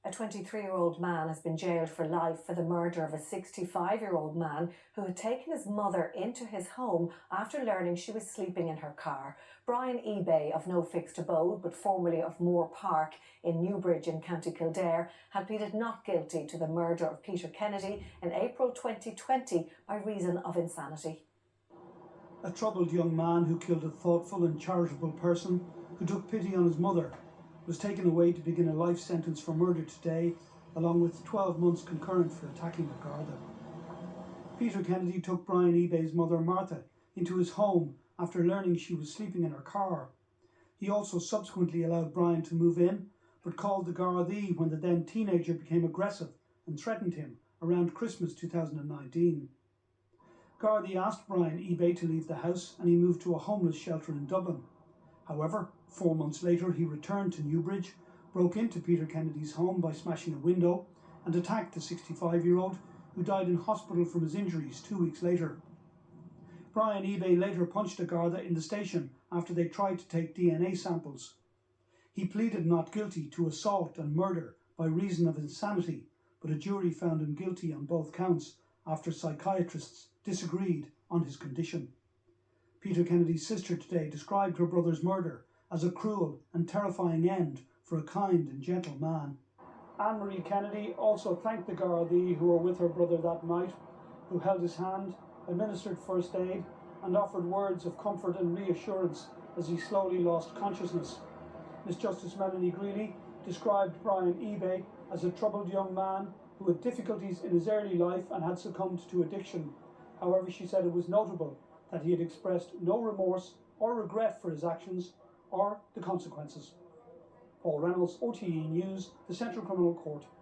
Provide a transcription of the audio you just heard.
A 23-year-old man has been jailed for life for the murder of a 65-year-old man who had taken his mother into his home after learning she was sleeping in her car. Brian EBay, of no fixed abode but formerly of Moore Park in Newbridge in County Kildare, had pleaded not guilty to the murder of Peter Kennedy in April 2020 by reason of insanity. A troubled young man who killed a thoughtful and charitable person who took pity on his mother was taken away to begin a life sentence for murder today, along with 12 months concurrent for attacking a Garda. Peter Kennedy took Brian Ebay's mother Martha into his home after learning she was sleeping in her car. He also subsequently allowed Brian to move in, but called the Gardaí when the then teenager became aggressive and threatened him around Christmas 2019. Gardaí asked Brian Ebay to leave the house and he moved to a homeless shelter in Dublin. However, 4 months later he returned to Newbridge, broke into Peter Kennedy's home by smashing a window and attacked the 65-year-old who died in hospital from his injuries 2 weeks later. Brian Ebay later punched a Garda in the station after they tried to take DNA samples. He pleaded not guilty to assault and murder by reason of insanity, but a jury found him guilty on both counts after psychiatrists disagreed on his condition. Peter Kennedy's sister today described her brother's murder as a cruel and terrifying end for a kind and gentle man. Anne-Marie Kennedy also thanked the Gardaí who were with her brother that night, who held his hand, administered first aid and offered words of comfort and reassurance as he slowly lost consciousness. Miss Justice Melanie Greeley described Brian Ebay as a troubled young man who had difficulties in his early life and had succumbed to addiction. However, she said it was notable that he had expressed no remorse or regret for his actions or the consequences. Paul Reynolds, OTE News, the Central Criminal Court